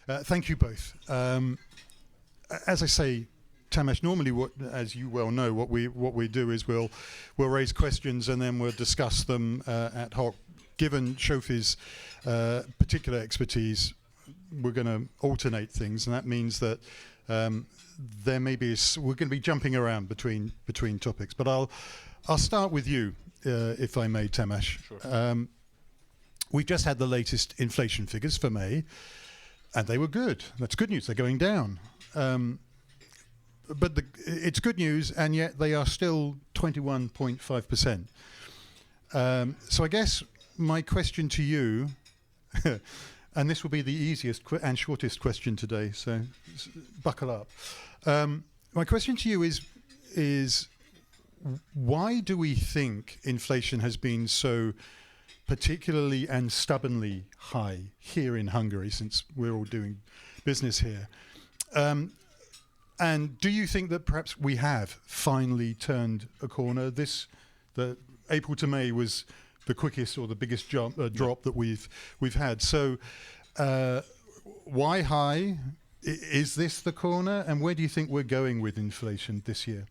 Thank you both. As I say, Tamás, normally, as you well know, what we do is we'll raise questions and then we'll discuss them ad hoc. Given Zsófi's particular expertise, we're going to alternate things, and that means that there may be we're going to be jumping around between topics. But I'll start with you, if I may, Tamás. Sure. We've just had the latest inflation figures for May, and they were good. That's good news. They're going down. But it's good news, and yet they are still 21.5%. So I guess my question to you, and this will be the easiest and shortest question today, so buckle up. My question to you is why do we think inflation has been so particularly and stubbornly high here in Hungary, since we're all doing business here? And do you think that perhaps we have finally turned a corner? The April to May was the quickest or the biggest drop that we've had. So why high? Is this the corner? And where do you think we're going with inflation this year?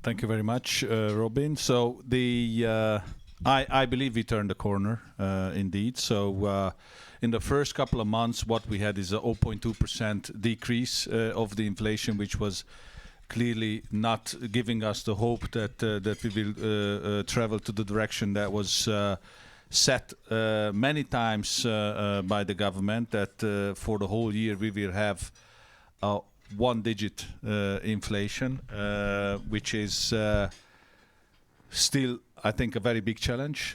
Thank you very much, Robin. So I believe we turned the corner, indeed. So in the first couple of months, what we had is a 0.2% decrease of the inflation, which was clearly not giving us the hope that we will travel to the direction that was set many times by the government, that for the whole year we will have one-digit inflation, which is still, I think, a very big challenge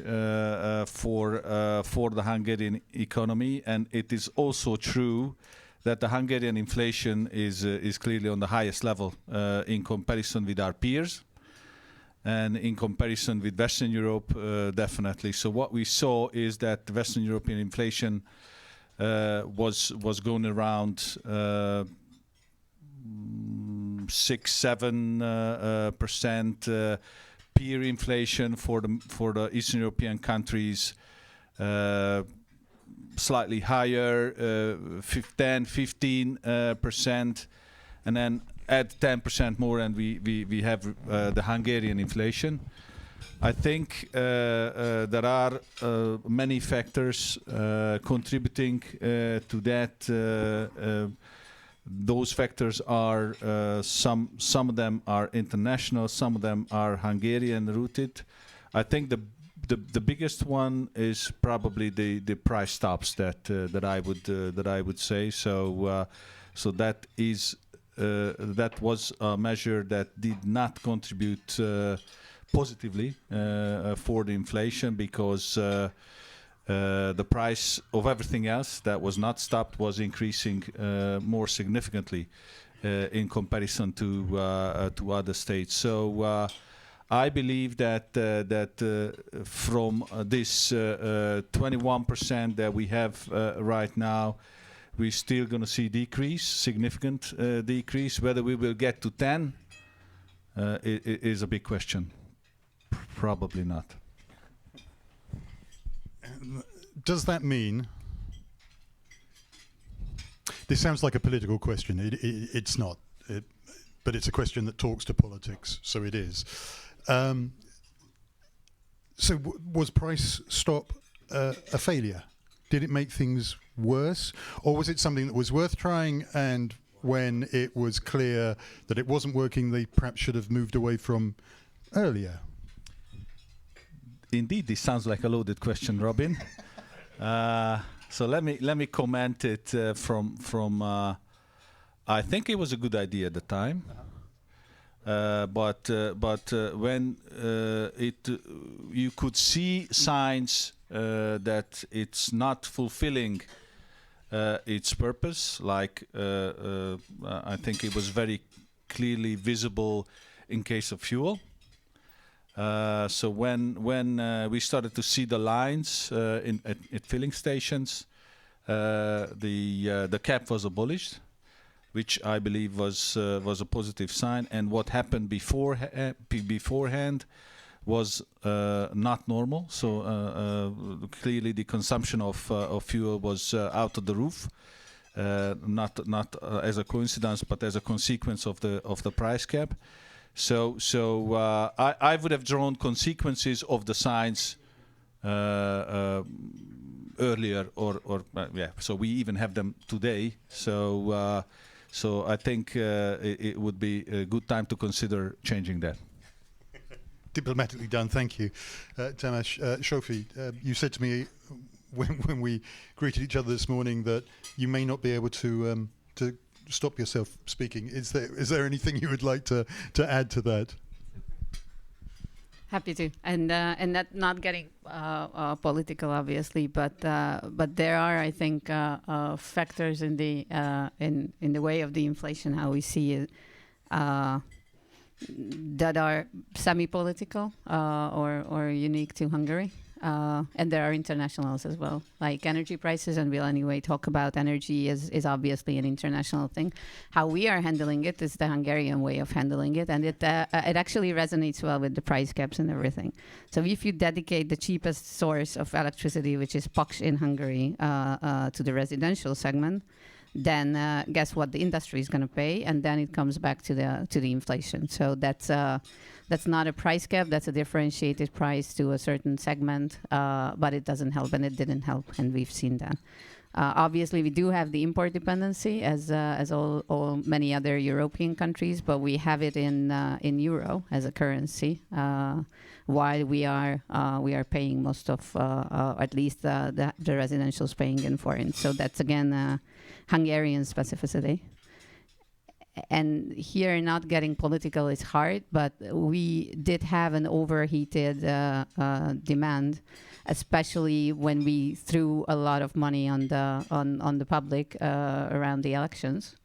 for the Hungarian economy. And it is also true that the Hungarian inflation is clearly on the highest level in comparison with our peers, and in comparison with Western Europe, definitely. So what we saw is that Western European inflation was going around 6-7%. Peer inflation for the Eastern European countries slightly higher, 10-15%, and then add 10% more, and we have the Hungarian inflation. I think there are many factors contributing to that. Those factors are some of them are international, some of them are Hungarian rooted. I think the biggest one is probably the price stops that I would say. So that was a measure that did not contribute positively for the inflation, because the price of everything else that was not stopped was increasing more significantly in comparison to other states. So I believe that from this 21% that we have right now, we're still going to see significant decrease. Whether we will get to 10 is a big question. Probably not. Does that mean, this sounds like a political question, it's not, but it's a question that talks to politics, so it is. So was price stop a failure? Did it make things worse? Or was it something that was worth trying, and when it was clear that it wasn't working, they perhaps should have moved away from earlier? Indeed, this sounds like a loaded question, Robin. So let me comment it from. I think it was a good idea at the time, but when you could see signs that it's not fulfilling its purpose, like I think it was very clearly visible in case of fuel. So when we started to see the lines at filling stations, the cap was abolished, which I believe was a positive sign. And what happened beforehand was not normal. So clearly the consumption of fuel was out of the roof, not as a coincidence, but as a consequence of the price cap. So I would have drawn consequences of the signs earlier, or so we even have them today. So I think it would be a good time to consider changing that. Diplomatically done, thank you. Tamás, Zsófi, you said to me when we greeted each other this morning that you may not be able to stop yourself speaking. Is there anything you would like to add to that? Happy to, and that not getting political, obviously, but there are, I think, factors in the way of the inflation, how we see it, that are semi-political or unique to Hungary, and there are internationals as well, like energy prices, and we'll anyway talk about energy is obviously an international thing. How we are handling it is the Hungarian way of handling it, and it actually resonates well with the price caps and everything. So if you dedicate the cheapest source of electricity, which is PAX in Hungary, to the residential segment, then guess what? The industry is going to pay, and then it comes back to the inflation. So that's not a price cap. That's a differentiated price to a certain segment, but it doesn't help, and it didn't help, and we've seen that. Obviously, we do have the import dependency as all many other European countries, but we have it in euro as a currency, while we are paying most of, at least the residentials paying in forint. So that's again Hungarian specificity. And here, not getting political is hard, but we did have an overheated demand, especially when we threw a lot of money on the public around the elections,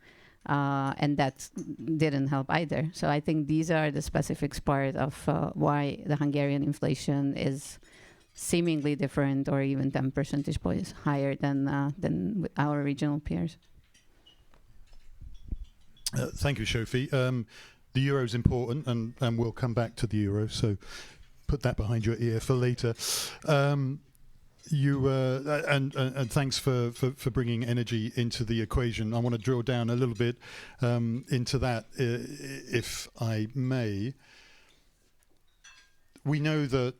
and that didn't help either. So I think these are the specifics part of why the Hungarian inflation is seemingly different, or even 10 percentage points higher than our regional peers. Thank you, Zsófi. The euro is important, and we'll come back to the euro, so put that behind your ear for later. And thanks for bringing energy into the equation. I want to drill down a little bit into that, if I may. We know that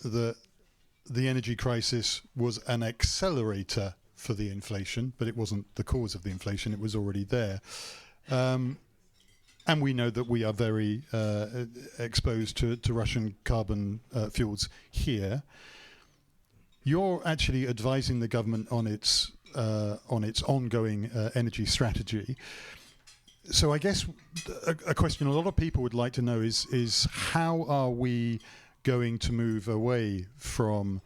the energy crisis was an accelerator for the inflation, but it wasn't the cause of the inflation. It was already there. And we know that we are very exposed to Russian carbon fuels here. You're actually advising the government on its ongoing energy strategy. So I guess a question a lot of people would like to know is how are we going to move away from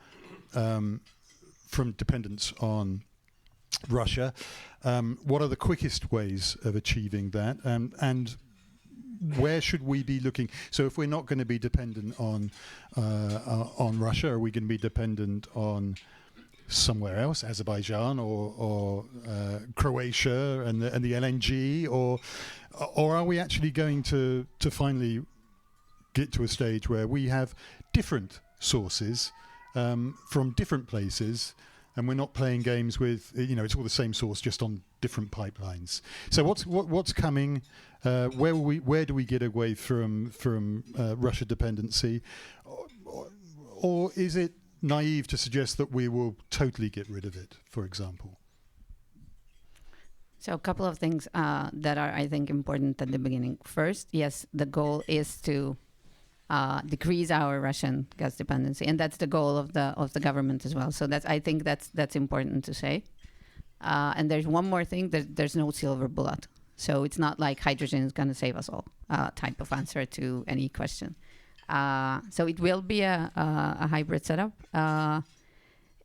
dependence on Russia? What are the quickest ways of achieving that? And where should we be looking? So if we're not going to be dependent on Russia, are we going to be dependent on somewhere else, Azerbaijan or Croatia and the LNG, or are we actually going to finally get to a stage where we have different sources from different places, and we're not playing games with, it's all the same source, just on different pipelines? So what's coming? Where do we get away from Russia dependency, or is it naive to suggest that we will totally get rid of it, for example? So a couple of things that are, I think, important at the beginning. First, yes, the goal is to decrease our Russian gas dependency, and that's the goal of the government as well. So I think that's important to say. And there's one more thing: there's no silver bullet. So it's not like hydrogen is going to save us all type of answer to any question. So it will be a hybrid setup.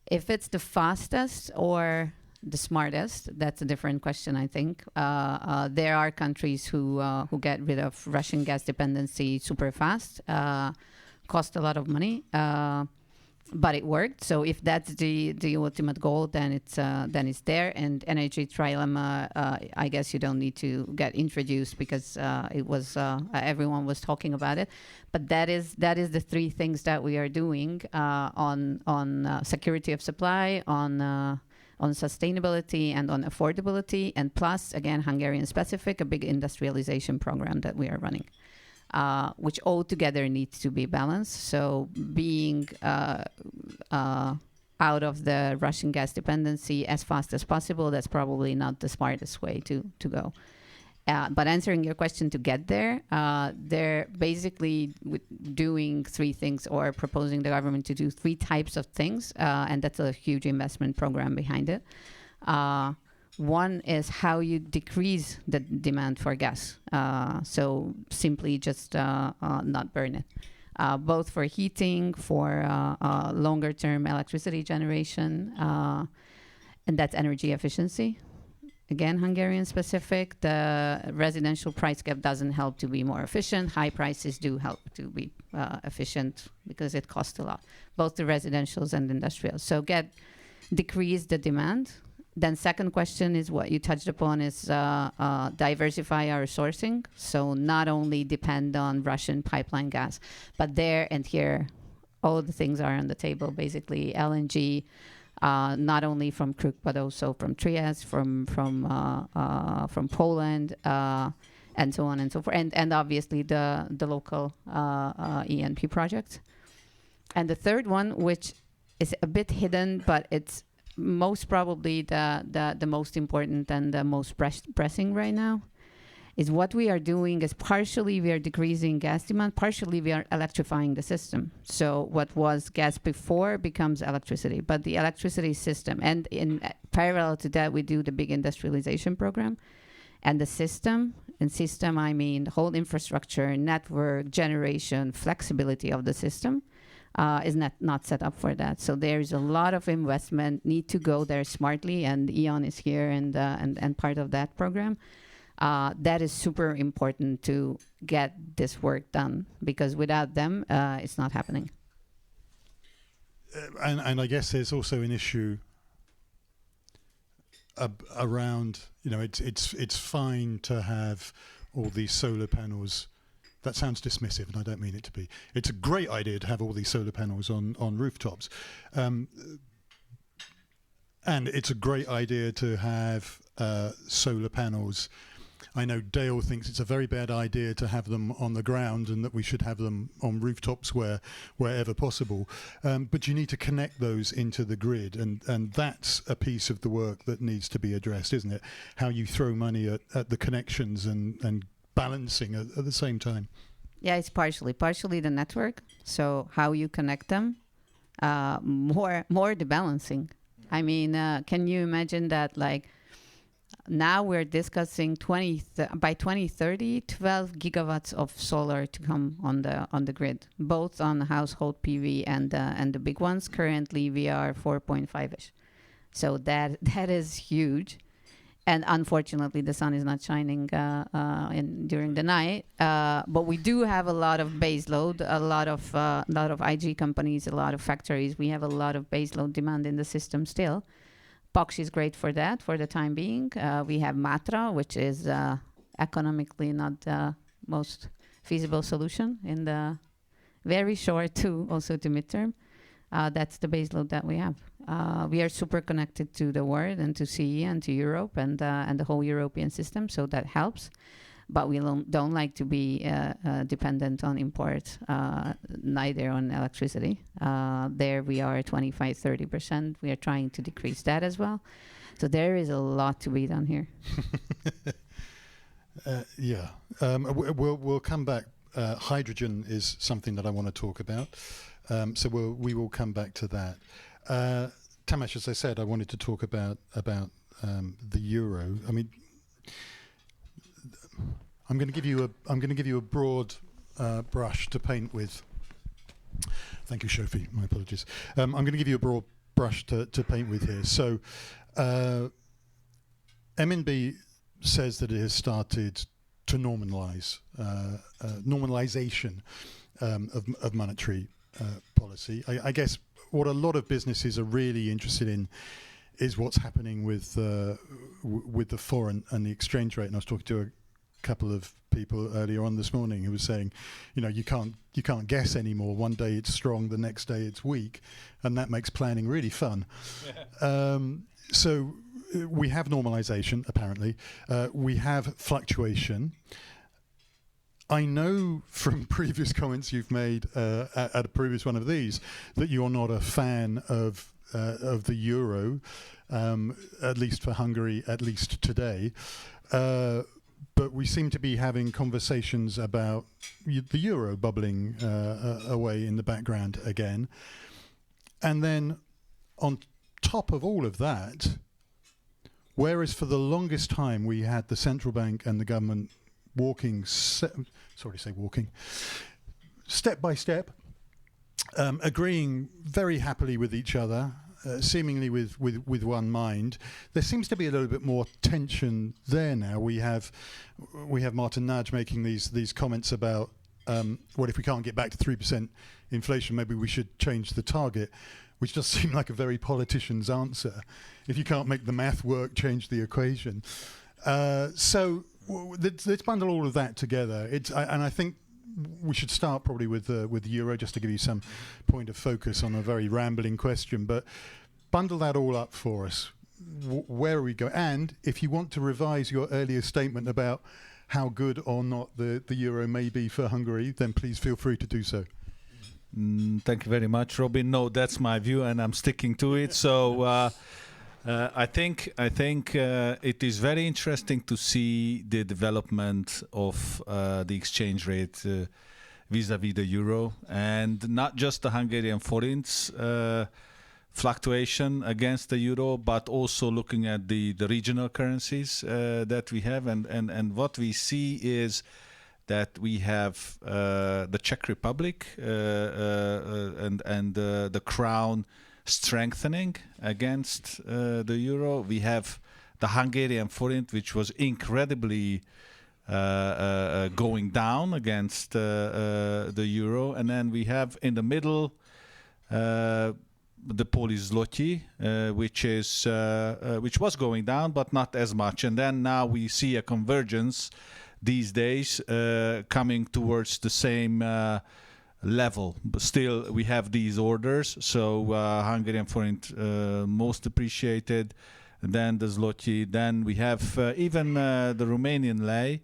If it's the fastest or the smartest, that's a different question, I think. There are countries who get rid of Russian gas dependency super fast, cost a lot of money. but it worked. So if that's the ultimate goal, then it's there. And energy trilemma, I guess you don't need to get introduced because it was everyone was talking about it. But that is the three things that we are doing on security of supply, on sustainability, and on affordability, and plus again Hungarian specific, a big industrialization program that we are running. Which altogether needs to be balanced. So being out of the Russian gas dependency as fast as possible, that's probably not the smartest way to go. But answering your question, to get there, they're basically doing three things, or proposing the government to do three types of things, and that's a huge investment program behind it. One is how you decrease the demand for gas. So simply just not burn it. Both for heating, for longer term electricity generation, and that's energy efficiency. Again, Hungarian specific. The residential price cap doesn't help to be more efficient. High prices do help to be efficient because it costs a lot, both the residentials and industrials. So decrease the demand. Then second question is what you touched upon is diversify our sourcing. So not only depend on Russian pipeline gas, but there and here, all the things are on the table. Basically, LNG, not only from Kruk, but also from Trieste, from Poland, and so on and so forth. And obviously the local ENP projects. And the third one, which is a bit hidden, but it's most probably the most important and the most pressing right now, is what we are doing is partially we are decreasing gas demand, partially we are electrifying the system. So what was gas before becomes electricity, but the electricity system, and in parallel to that, we do the big industrialization program. And the system, I mean the whole infrastructure, network, generation, flexibility of the system, is not set up for that. So there's a lot of investment need to go there smartly, and E.ON is here and part of that program. That is super important to get this work done, because without them, it's not happening. And I guess there's also an issue around, it's fine to have all these solar panels. That sounds dismissive, and I don't mean it to be. It's a great idea to have all these solar panels on rooftops. And it's a great idea to have solar panels. I know Dale thinks it's a very bad idea to have them on the ground, and that we should have them on rooftops wherever possible. But you need to connect those into the grid, and that's a piece of the work that needs to be addressed, isn't it? How you throw money at the connections and balancing at the same time. Yeah, it's partially the network. So how you connect them, more the balancing. I mean, can you imagine that? Like now we're discussing by 2030, 12 gigawatts of solar to come on the grid, both on household PV and the big ones. Currently, we are 4.5ish. So that is huge. And unfortunately, the sun is not shining during the night. But we do have a lot of base load, a lot of IG companies, a lot of factories. We have a lot of base load demand in the system still. POX is great for that for the time being. We have Matra, which is economically not the most feasible solution in the very short to midterm. That's the base load that we have. We are super connected to the world and to CE and to Europe and the whole European system, so that helps. But we don't like to be dependent on imports, neither on electricity. There we are 25-30%. We are trying to decrease that as well. So there is a lot to be done here. Yeah, we'll come back. Hydrogen is something that I want to talk about. So we will come back to that. Tamás, as I said, I wanted to talk about the euro. I mean, I'm going to give you a broad brush to paint with. Thank you, Zsófi. My apologies. I'm going to give you a broad brush to paint with here. So, MNB says that it has started to normalization of monetary policy. I guess what a lot of businesses are really interested in is what's happening with the forint and the exchange rate. And I was talking to a couple of people earlier on this morning who was saying, you can't guess anymore. One day it's strong, the next day it's weak, and that makes planning really fun. So we have normalization, apparently. We have fluctuation. I know from previous comments you've made at a previous one of these that you're not a fan of the euro, at least for Hungary, at least today. But we seem to be having conversations about the euro bubbling away in the background again. And then on top of all of that, whereas for the longest time we had the central bank and the government step by step, agreeing very happily with each other, seemingly with one mind. There seems to be a little bit more tension there now. We have Martin Nagy making these comments about what if we can't get back to 3% inflation, maybe we should change the target, which does seem like a very politician's answer. If you can't make the math work, change the equation. So let's bundle all of that together. And I think we should start probably with the euro, just to give you some point of focus on a very rambling question. But bundle that all up for us. Where are we going? And if you want to revise your earlier statement about how good or not the euro may be for Hungary, then please feel free to do so. Thank you very much, Robin. No, that's my view, and I'm sticking to it. So I think it is very interesting to see the development of the exchange rate vis-à-vis the euro, and not just the Hungarian forint's fluctuation against the euro, but also looking at the regional currencies that we have, and what we see is that we have the Czech Republic and the crown strengthening against the euro. We have the Hungarian forint, which was incredibly going down against the euro, and then we have in the middle the Polish zloty, which was going down, but not as much. And then now we see a convergence these days coming towards the same level. But still, we have these orders. So Hungarian forint most appreciated, then the zloty. Then we have even the Romanian lei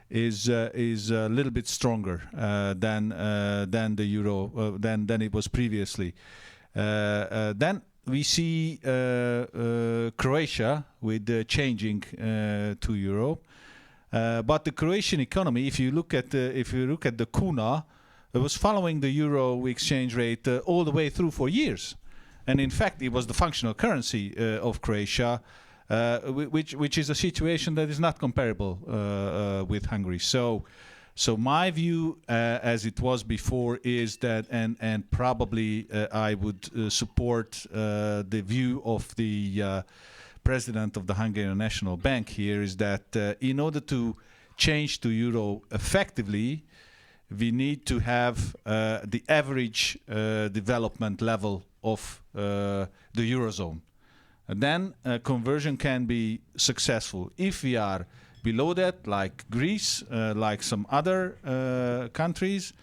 is a little bit stronger than the euro than it was previously. Then we see Croatia with changing to euro, but the Croatian economy, if you look at the kuna, it was following the euro exchange rate all the way through for years, and in fact, it was the functional currency of Croatia, which is a situation that is not comparable with Hungary. So my view, as it was before, is that, and probably I would support the view of the president of the Hungarian National Bank here, is that in order to change to euro effectively, we need to have the average development level of the eurozone. And then conversion can be successful. If we are below that, like Greece, like some other countries,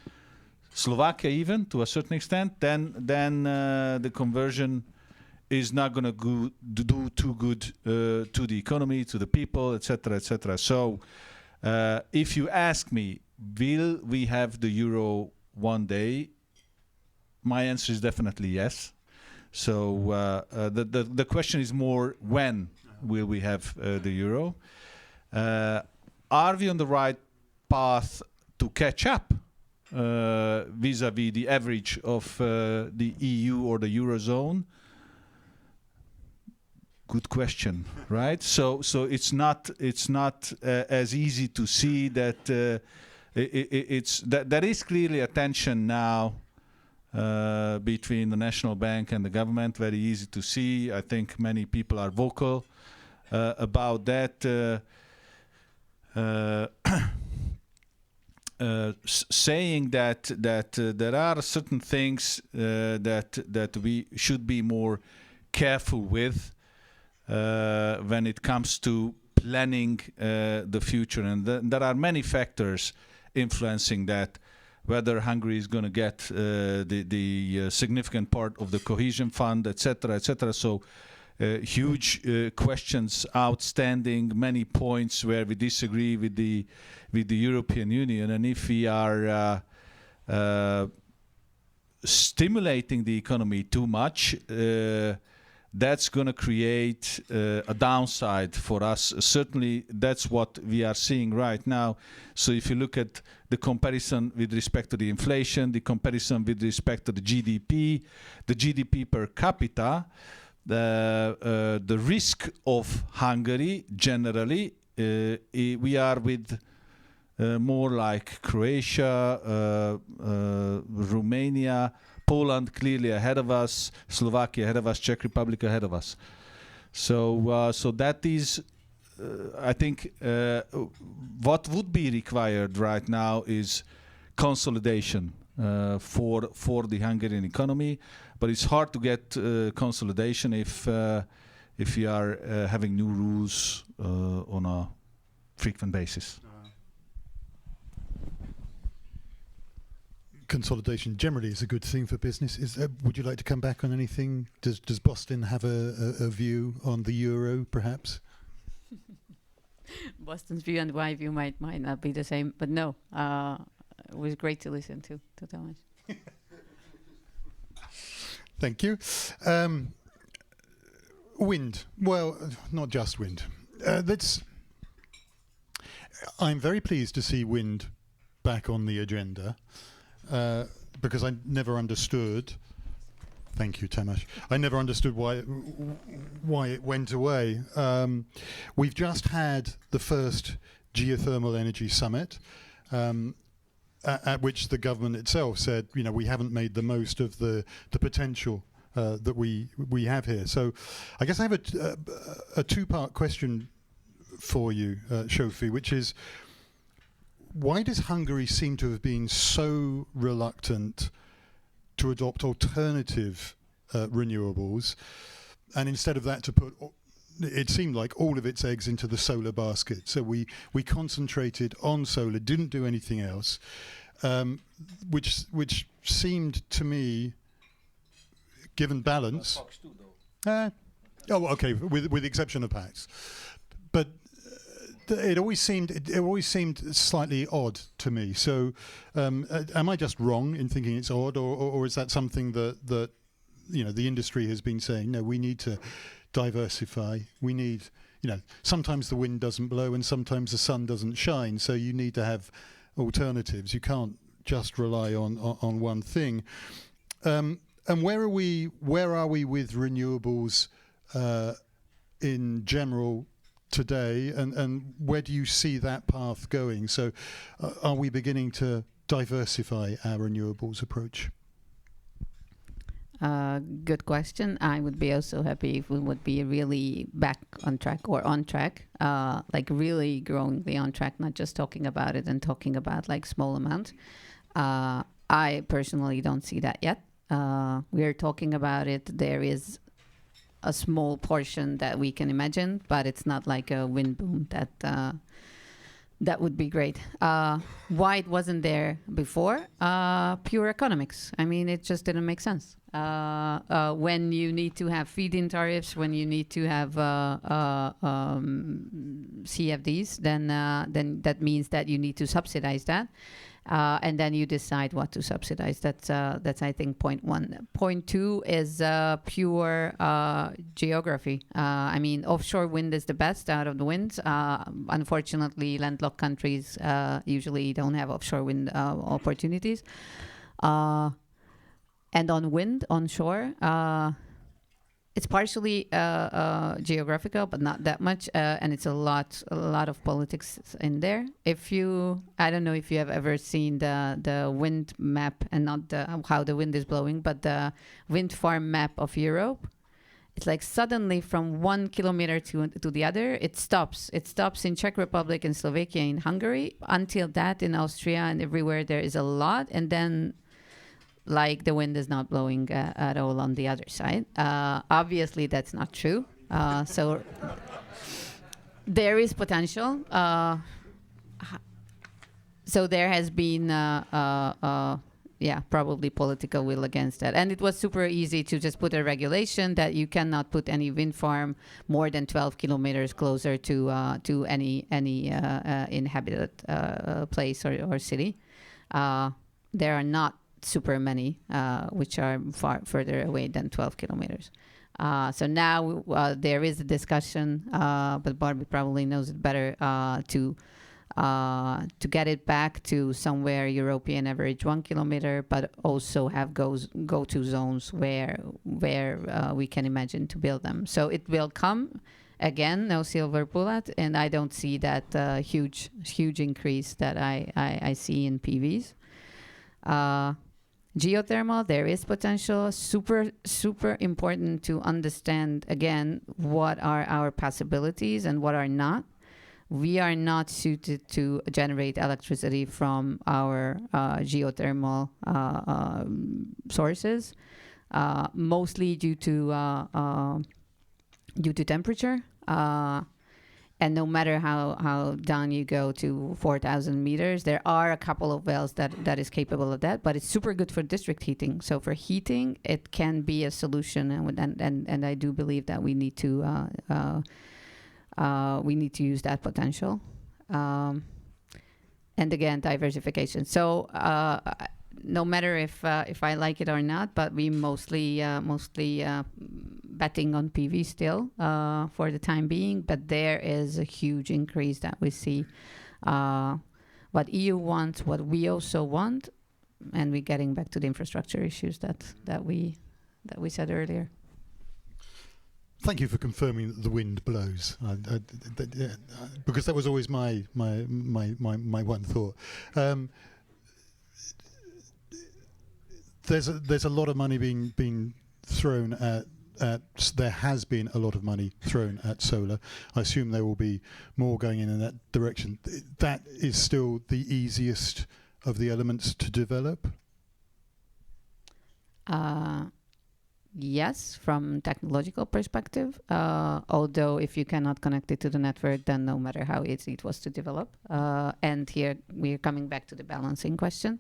Slovakia even to a certain extent, then the conversion is not going to do too good to the economy, to the people, etc., etc. So if you ask me, will we have the euro one day? My answer is definitely yes. So the question is more, when will we have the euro? Are we on the right path to catch up vis-à-vis the average of the EU or the eurozone? Good question, right? So it's not as easy to see that there is clearly a tension now between the national bank and the government. Very easy to see. I think many people are vocal about that. saying that there are certain things that we should be more careful with when it comes to planning the future, and there are many factors influencing that. Whether Hungary is going to get the significant part of the cohesion fund, etc., etc. So huge questions outstanding, many points where we disagree with the European Union, and if we are stimulating the economy too much, that's going to create a downside for us. Certainly, that's what we are seeing right now. So if you look at the comparison with respect to the inflation, the comparison with respect to the GDP per capita, the risk of Hungary generally, we are with more like Croatia, Romania, Poland clearly ahead of us, Slovakia ahead of us, Czech Republic ahead of us. So that is, I think, what would be required right now is consolidation for the Hungarian economy. But it's hard to get consolidation if we are having new rules on a frequent basis. Consolidation generally is a good thing for business. Would you like to come back on anything? Does Boston have a view on the euro, perhaps? Boston's view and my view might not be the same, but no, it was great to listen to Tamás. Thank you. Wind. Well, not just wind. I'm very pleased to see wind back on the agenda. Because I never understood. Thank you, Tamás. I never understood why it went away. We've just had the first geothermal energy summit, at which the government itself said, we haven't made the most of the potential that we have here. So, I guess I have a two-part question for you, Zsófi, which is, why does Hungary seem to have been so reluctant to adopt alternative renewables, and instead of that to put, it seemed like, all of its eggs into the solar basket? So we concentrated on solar, didn't do anything else, which seemed to me, given balance. Okay, with the exception of PAX, but. It always seemed slightly odd to me. So, am I just wrong in thinking it's odd, or is that something that the industry has been saying? No, we need to diversify. We need, sometimes the wind doesn't blow and sometimes the sun doesn't shine. So you need to have alternatives. You can't just rely on one thing. And where are we with renewables in general today, and where do you see that path going? So are we beginning to diversify our renewables approach? Good question. I would be also happy if we would be really back on track, or on track, like really growingly on track, not just talking about it and talking about like small amount. I personally don't see that yet. We are talking about it. There is a small portion that we can imagine, but it's not like a wind boom that would be great. Why it wasn't there before? Pure economics. I mean, it just didn't make sense. When you need to have feed-in tariffs, when you need to have CFDs, then that means that you need to subsidize that. And then you decide what to subsidize. That's I think point one. Point two is pure geography. I mean, offshore wind is the best out of the winds. Unfortunately, landlocked countries usually don't have offshore wind opportunities. And on wind, onshore, it's partially geographical, but not that much, and it's a lot of politics in there. I don't know if you have ever seen the wind map, and not how the wind is blowing, but the wind farm map of Europe. it's like suddenly from 1 kilometer to the other, it stops. It stops in Czech Republic, in Slovakia, in Hungary. Until that, in Austria and everywhere, there is a lot. And then, like, the wind is not blowing at all on the other side. Obviously, that's not true. So there is potential. So there has been probably political will against that. And it was super easy to just put a regulation that you cannot put any wind farm more than 12 kilometers closer to any inhabited place or city. There are not super many which are far further away than 12 kilometers. So now there is a discussion, but Barbie probably knows it better, to get it back to somewhere European average 1 kilometer, but also have go-to zones where we can imagine to build them. So it will come. Again, no silver bullet, and I don't see that huge increase that I see in PVs. Geothermal, there is potential. Super important to understand, again, what are our possibilities and what are not. We are not suited to generate electricity from our geothermal sources, mostly due to temperature. And no matter how down you go to 4,000 meters, there are a couple of wells that is capable of that, but it's super good for district heating. So for heating, it can be a solution, and I do believe that we need to use that potential. And again, diversification. So no matter if I like it or not, but we mostly betting on PV still for the time being. But there is a huge increase that we see. What EU wants, what we also want, and we're getting back to the infrastructure issues that we said earlier. Thank you for confirming that the wind blows, because that was always my one thought. There's a lot of money being thrown at. There has been a lot of money thrown at solar. I assume there will be more going in that direction. That is still the easiest of the elements to develop. Yes, from technological perspective, although if you cannot connect it to the network, then no matter how easy it was to develop. And here we're coming back to the balancing question.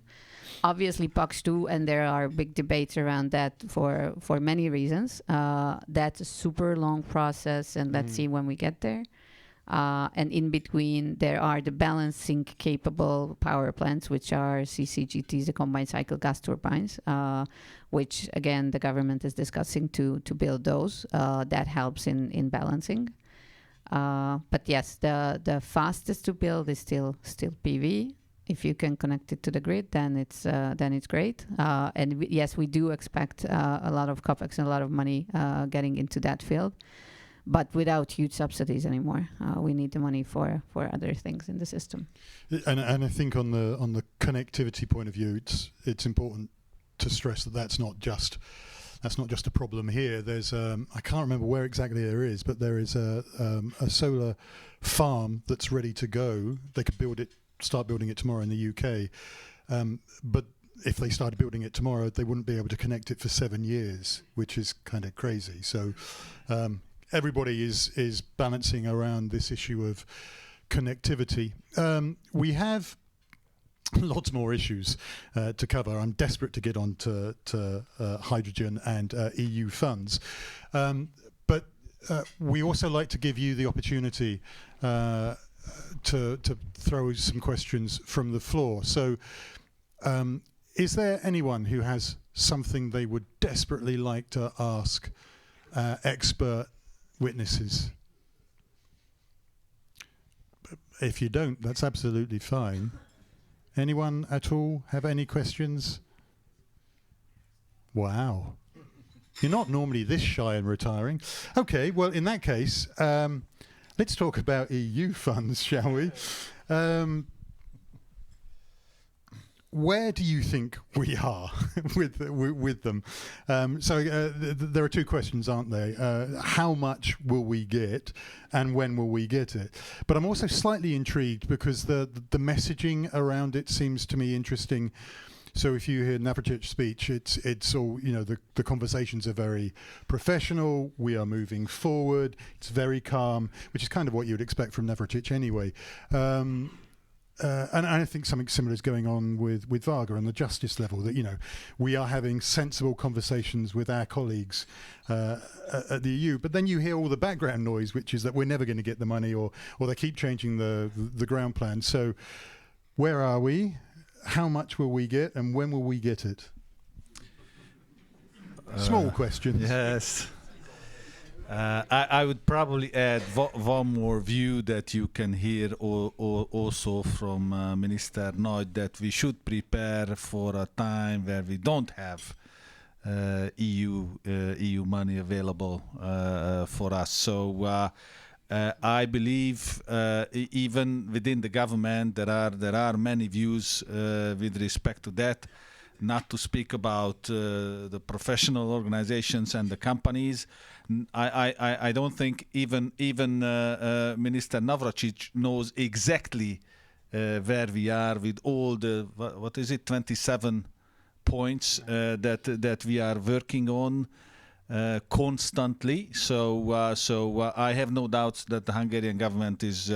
Obviously, PAX 2, and there are big debates around that for many reasons. That's a super long process, and let's see when we get there. And in between, there are the balancing capable power plants, which are CCGTs, the combined cycle gas turbines, which, again, the government is discussing to build those. That helps in balancing. But yes, the fastest to build is still PV. If you can connect it to the grid, then it's great. And yes, we do expect a lot of CapEx and a lot of money getting into that field. But without huge subsidies anymore, we need the money for other things in the system. And I think on the connectivity point of view, it's important to stress that that's not just a problem here. There's I can't remember where exactly there is, but there is a solar farm that's ready to go. They could start building it tomorrow in the UK, but if they started building it tomorrow, they wouldn't be able to connect it for 7 years, which is kind of crazy. So. Everybody is balancing around this issue of connectivity. We have lots more issues to cover. I'm desperate to get on to hydrogen and EU funds. But we also like to give you the opportunity to throw some questions from the floor. So is there anyone who has something they would desperately like to ask expert witnesses? If you don't, that's absolutely fine. Anyone at all have any questions? Wow. You're not normally this shy and retiring. Okay, well, in that case, let's talk about EU funds, shall we? where do you think we are with them? There are two questions, aren't there? How much will we get, and when will we get it? But I'm also slightly intrigued because the messaging around it seems to me interesting. So if you hear Navracic's speech, it's all, you know, the conversations are very professional. We are moving forward. It's very calm, which is kind of what you would expect from Navracic anyway. And I think something similar is going on with Varga on the justice level, that, you know, we are having sensible conversations with our colleagues at the EU. But then you hear all the background noise, which is that we're never going to get the money, or they keep changing the ground plan. So where are we? How much will we get, and when will we get it? Small questions. Yes. I would probably add one more view that you can hear also from Minister Nagy, that we should prepare for a time where we don't have EU money available for us. So I believe even within the government there are many views with respect to that. Not to speak about the professional organizations and the companies. I don't think even Minister Navracic knows exactly where we are with all the 27 points that we are working on constantly. So I have no doubts that the Hungarian government is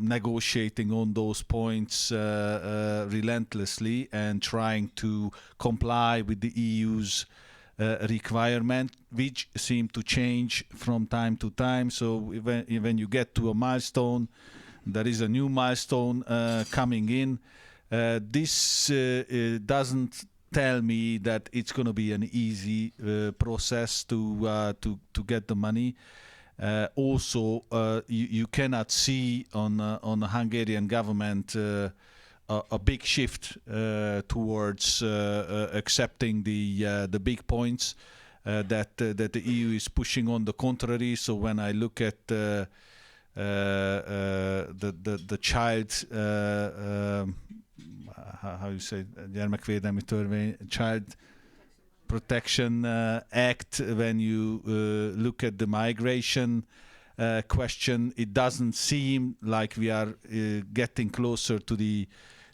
negotiating on those points relentlessly and trying to comply with the EU's requirement, which seem to change from time to time. So when you get to a milestone, there is a new milestone coming in. This doesn't tell me that it's going to be an easy process to get the money. Also, you cannot see on the Hungarian government a big shift towards accepting the big points that the EU is pushing. On the contrary, so when I look at the child, how you say, gyermekvédelmi törvény, child Protection Act, when you look at the migration question, it doesn't seem like we are getting closer to the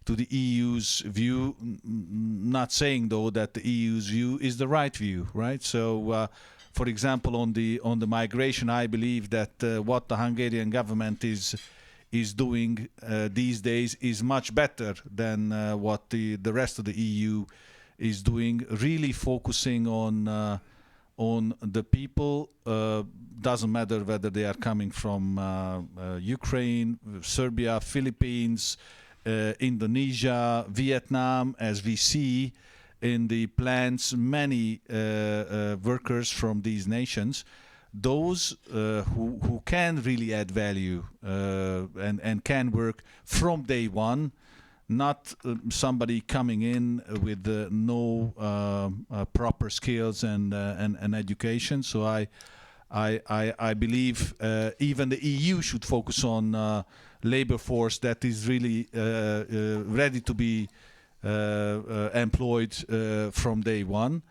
EU's view. Not saying though that the EU's view is the right view, right? So, for example, on the migration, I believe that what the Hungarian government is doing these days is much better than what the rest of the EU is doing, really focusing on the people. Doesn't matter whether they are coming from Ukraine, Serbia, Philippines, Indonesia, Vietnam, as we see in the plants many workers from these nations, those who can really add value and can work from day one, not somebody coming in with no proper skills and education. So I believe even the EU should focus on labor force that is really ready to be employed from day one.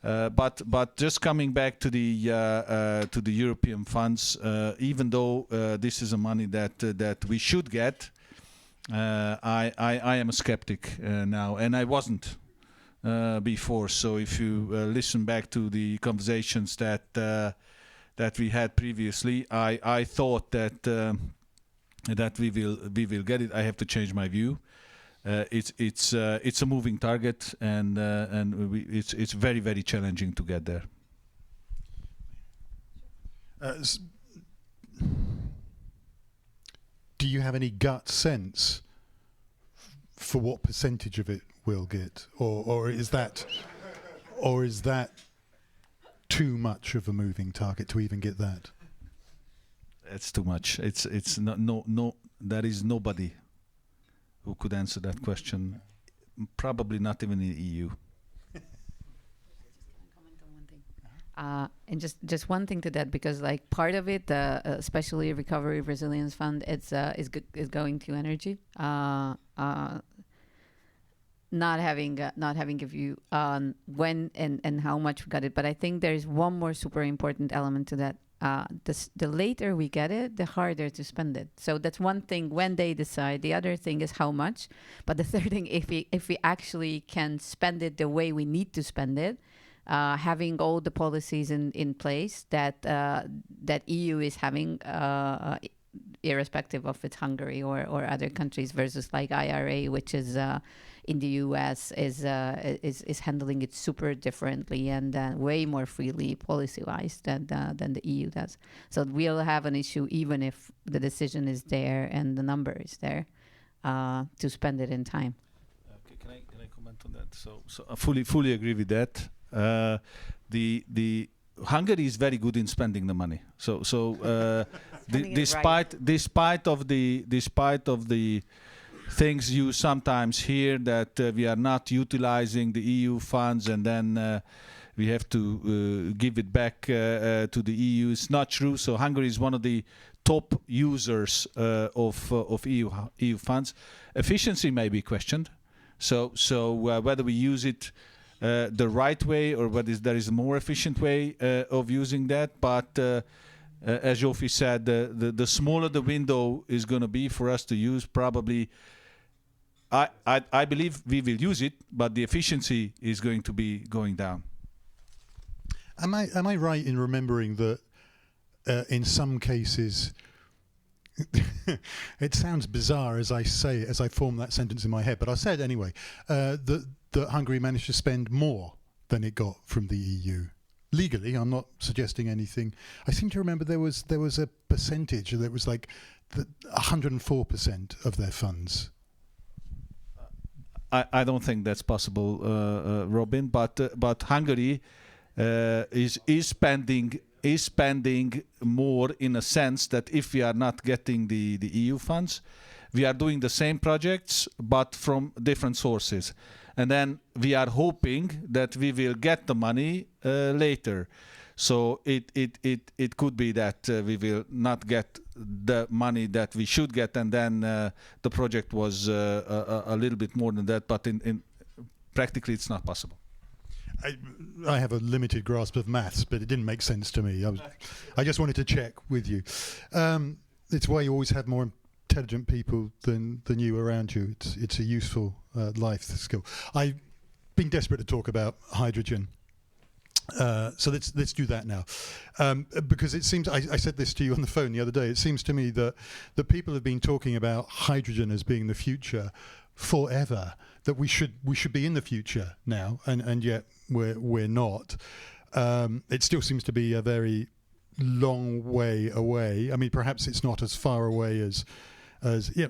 But just coming back to the European funds, even though this is a money that we should get, I am a skeptic now, and I wasn't before. So if you listen back to the conversations that we had previously, I thought that we will get it. I have to change my view. It's a moving target, and it's very, very challenging to get there. Do you have any gut sense for what percentage of it we'll get, or is that too much of a moving target to even get that? It's too much. It's no. There is nobody who could answer that question. Probably not even in the EU. And just one thing to that, because like part of it, especially Recovery Resilience Fund, is going to energy. not having a view on when and how much we got it. But I think there is one more super important element to that. The later we get it, the harder to spend it. So that's one thing when they decide. The other thing is how much. But the third thing, if we actually can spend it the way we need to spend it, having all the policies in place that EU is having, irrespective of it's Hungary or other countries, versus like IRA, which is in the US is handling it super differently and way more freely policy-wise than the EU does. So we'll have an issue even if the decision is there and the number is there to spend it in time. Okay, can I comment on that? So I fully agree with that. The Hungary is very good in spending the money. Despite of the things you sometimes hear that we are not utilizing the EU funds and then we have to give it back to the EU, it's not true. So Hungary is one of the top users of EU funds. Efficiency may be questioned. So whether we use it the right way or whether there is a more efficient way of using that, but as Zsófi said, the smaller the window is going to be for us to use, probably I believe we will use it, but the efficiency is going to be going down. Am I right in remembering that in some cases it sounds bizarre as I say it, as I form that sentence in my head, but I'll say it anyway, that Hungary managed to spend more than it got from the EU? Legally, I'm not suggesting anything. I seem to remember there was a percentage that was like 104% of their funds. I don't think that's possible, Robin. But Hungary is spending more in a sense that if we are not getting the EU funds, we are doing the same projects but from different sources. And then we are hoping that we will get the money later. So it could be that we will not get the money that we should get, and then the project was a little bit more than that. But in practically, it's not possible. I have a limited grasp of maths, but it didn't make sense to me. I just wanted to check with you. It's why you always have more intelligent people than you around you. It's a useful life skill. I've been desperate to talk about hydrogen. So let's do that now, because it seems I said this to you on the phone the other day. It seems to me that people have been talking about hydrogen as being the future forever. That we should be in the future now, and yet we're not. It still seems to be a very long way away. I mean, perhaps it's not as far away as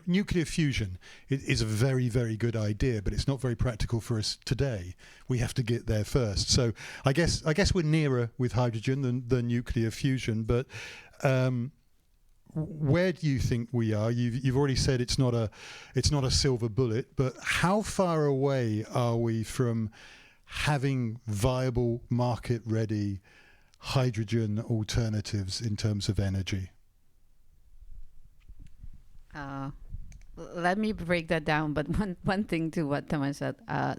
nuclear fusion is a very, very good idea, but it's not very practical for us today. We have to get there first. So I guess we're nearer with hydrogen than nuclear fusion. But where do you think we are? You've already said it's not a silver bullet, but how far away are we from having viable, market-ready hydrogen alternatives in terms of energy? Let me break that down, but one thing to what Tamás said,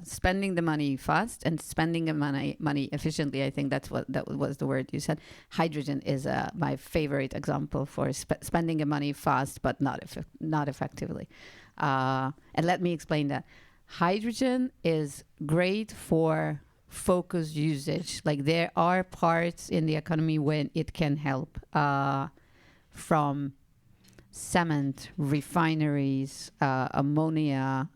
spending the money fast and spending the money efficiently, I think that was the word you said. Hydrogen is my favorite example for spending the money fast but not effectively. And let me explain that. Hydrogen is great for focused usage. Like there are parts in the economy when it can help, from cement, refineries, ammonia,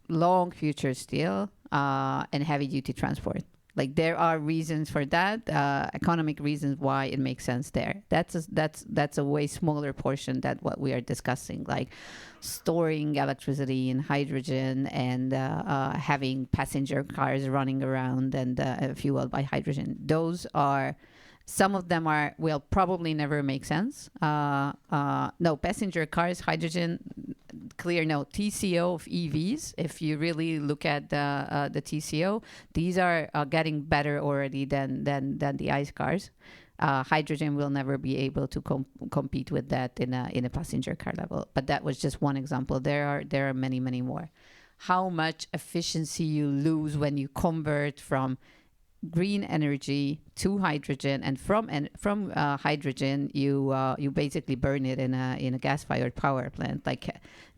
long future steel, and heavy duty transport. Like there are reasons for that, economic reasons why it makes sense there. That's a way smaller portion than what we are discussing, like storing electricity in hydrogen and having passenger cars running around and fueled by hydrogen. Those are. Some of them will probably never make sense. No, passenger cars, hydrogen, clear no. TCO of EVs, if you really look at the TCO, these are getting better already than the ICE cars. Hydrogen will never be able to compete with that in a passenger car level. But that was just one example. There are many, many more. how much efficiency you lose when you convert from green energy to hydrogen, and from hydrogen you basically burn it in a gas-fired power plant. Like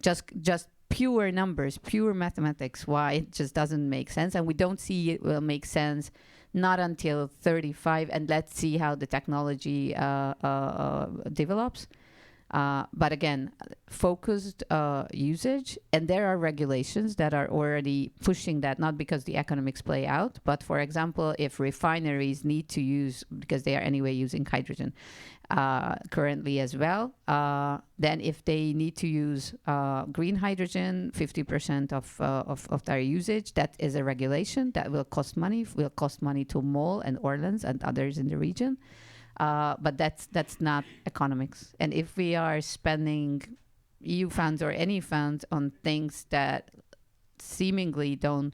just pure numbers, pure mathematics, why it just doesn't make sense. And we don't see it will make sense not until 35, and let's see how the technology develops. But again, focused usage, and there are regulations that are already pushing that, not because the economics play out, but for example, if refineries need to use, because they are anyway using hydrogen currently as well, then if they need to use green hydrogen, 50% of their usage, that is a regulation that will cost money to MOL and Orleans and others in the region. But that's not economics. And if we are spending EU funds or any funds on things that seemingly don't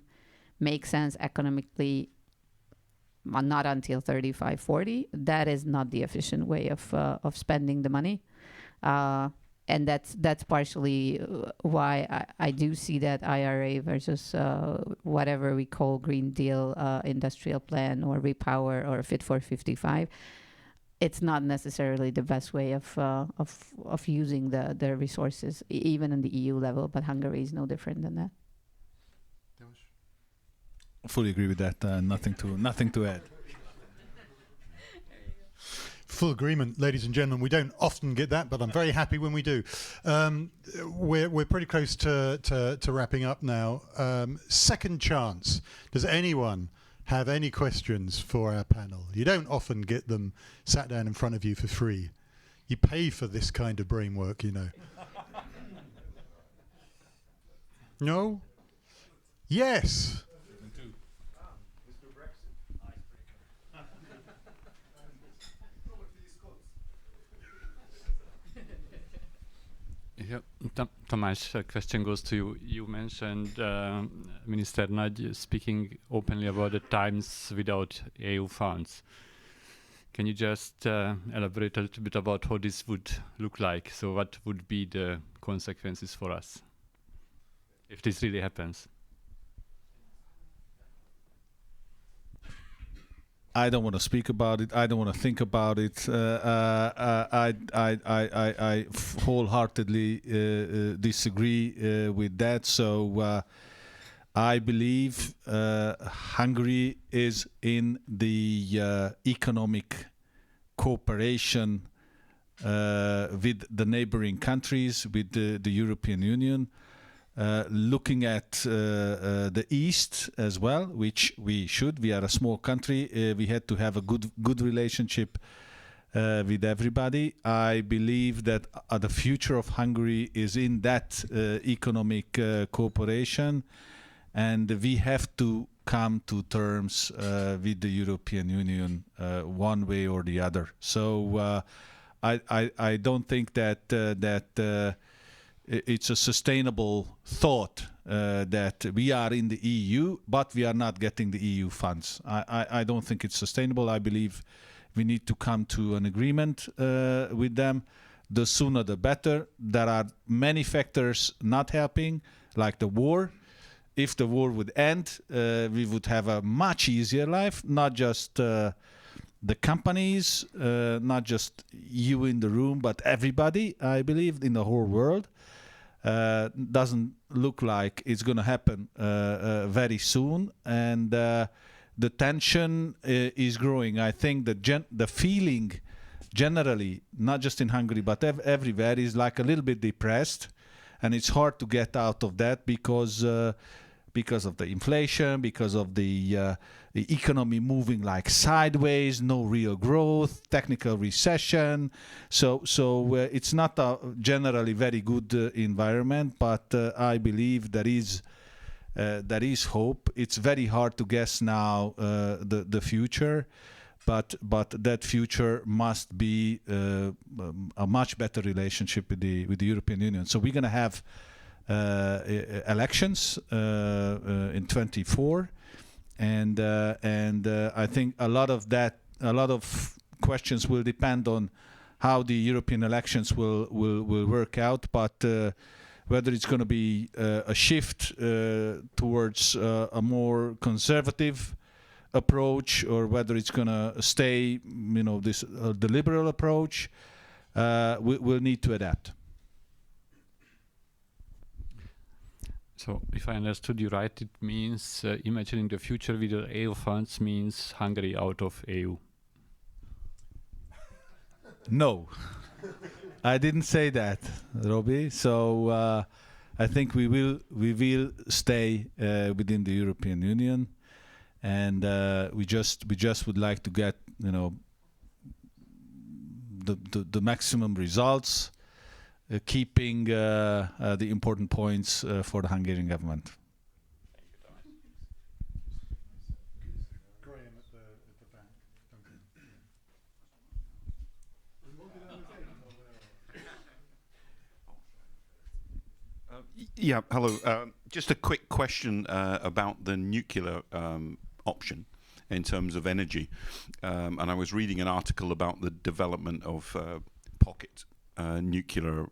make sense economically, not until 35, 40, that is not the efficient way of spending the money. And that's partially why I do see that IRA versus whatever we call Green Deal, industrial plan, or Repower, or Fit for 55. It's not necessarily the best way of using the resources, even in the EU level. But Hungary is no different than that. Fully agree with that. Nothing to add. Full agreement, ladies and gentlemen. We don't often get that, but I'm very happy when we do. We're pretty close to wrapping up now. Second chance. Does anyone have any questions for our panel? You don't often get them sat down in front of you for free. You pay for this kind of brain work, you know. No? Yes. Yeah, Tamás, question goes to you. You mentioned Minister Nagy speaking openly about the times without EU funds. Can you just elaborate a little bit about how this would look like? So what would be the consequences for us if this really happens? I don't want to speak about it. I don't want to think about it. I wholeheartedly disagree with that. So I believe Hungary is in the economic cooperation with the neighboring countries, with the European Union. Looking at the East as well, which we should. We are a small country. We had to have a good relationship with everybody. I believe that the future of Hungary is in that economic cooperation, and we have to come to terms with the European Union one way or the other. So I don't think that it's a sustainable thought that we are in the EU, but we are not getting the EU funds. I don't think it's sustainable. I believe we need to come to an agreement with them. The sooner the better. There are many factors not helping, like the war. If the war would end, we would have a much easier life, not just the companies, not just you in the room, but everybody, I believe, in the whole world. Doesn't look like it's going to happen very soon, and the tension is growing. I think the feeling generally, not just in Hungary but everywhere, is like a little bit depressed, and it's hard to get out of that because of the inflation, because of the economy moving like sideways, no real growth, technical recession. So it's not a generally very good environment, but I believe there is hope. It's very hard to guess now the future, but that future must be a much better relationship with the European Union. So we're going to have elections in 2024, and I think a lot of questions will depend on how the European elections will work out. But whether it's going to be a shift towards a more conservative approach, or whether it's going to stay, the liberal approach. We'll need to adapt. So, if I understood you right, it means imagining the future with the EU funds means Hungary out of EU. No, I didn't say that, Robbie. So I think we will stay within the European Union, and we just would like to get the maximum results, keeping the important points for the Hungarian government. Yeah, hello. Just a quick question about the nuclear option in terms of energy. And I was reading an article about the development of pocket nuclear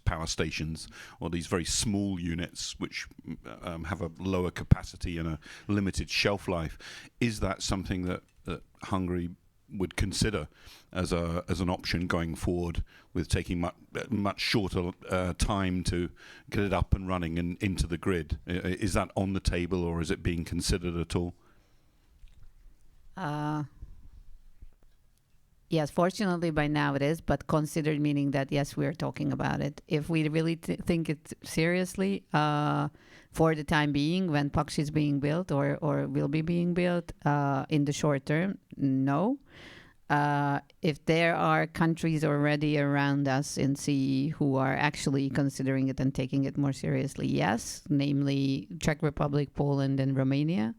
power stations, or these very small units which have a lower capacity and a limited shelf life. Is that something that Hungary would consider as an option going forward, with taking much shorter time to get it up and running and into the grid? Is that on the table, or is it being considered at all? Yes, fortunately by now it is, but considered meaning that yes, we are talking about it. If we really think it seriously, for the time being, when PAX is being built or will be being built, in the short term, no. If there are countries already around us in CE who are actually considering it and taking it more seriously, yes, namely Czech Republic, Poland, and Romania.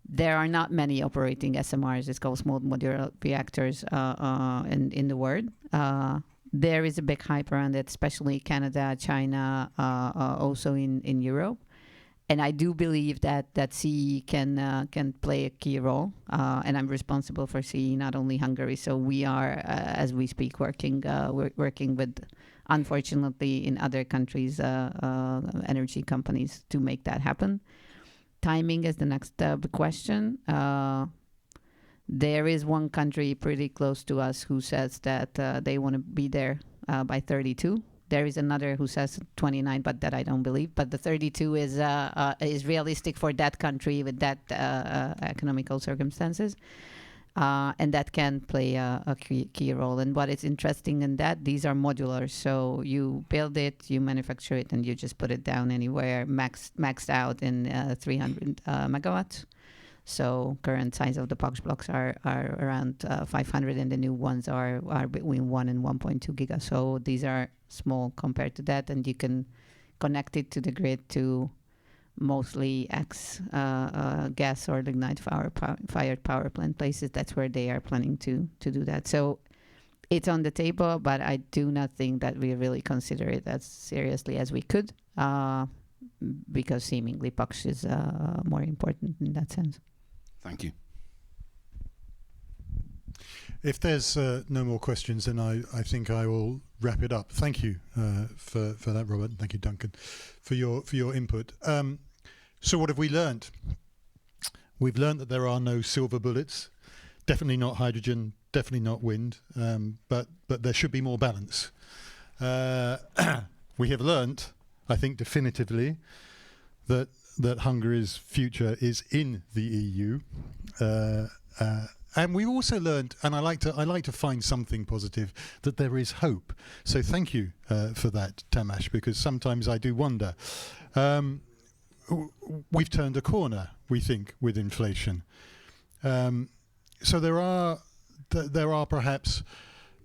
There are not many operating SMRs, it's called small modular reactors, in the world. There is a big hype around it, especially Canada, China, also in Europe. And I do believe that CE can play a key role, and I'm responsible for CE, not only Hungary. So we are, as we speak, working with, unfortunately, in other countries, energy companies to make that happen. Timing is the next question. There is one country pretty close to us who says that they want to be there by 32. There is another who says 29, but that I don't believe. But the 32 is realistic for that country with that economical circumstances. And that can play a key role. And what is interesting in that, these are modular. So you build it, you manufacture it, and you just put it down anywhere, maxed out in 300 megawatts. So current size of the PAX blocks are around 500, and the new ones are between 1 and 1.2 giga. So these are small compared to that, and you can connect it to the grid to mostly gas or lignite-fired power plant places. That's where they are planning to do that. So it's on the table, but I do not think that we really consider it as seriously as we could, because seemingly PAX is more important in that sense. Thank you. If there's no more questions, then I think I will wrap it up. Thank you for that, Robert, and thank you, Duncan, for your input. So what have we learned? We've learned that there are no silver bullets. Definitely not hydrogen. Definitely not wind. But there should be more balance. We have learned, I think, definitively that Hungary's future is in the EU. And we also learned, and I like to find something positive, that there is hope. So thank you for that, Tamás, because sometimes I do wonder. We've turned a corner, we think, with inflation. So there are perhaps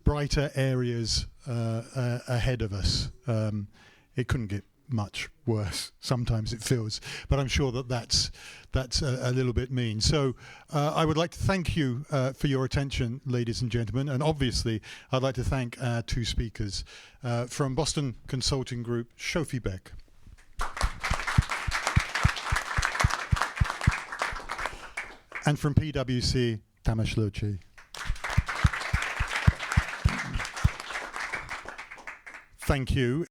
brighter areas ahead of us. It couldn't get much worse. Sometimes it feels, but I'm sure that's a little bit mean. So I would like to thank you for your attention, ladies and gentlemen, and obviously I'd like to thank our two speakers from Boston Consulting Group, Zsófi Beck, and from PwC, Tamás Lőcsei. Thank you.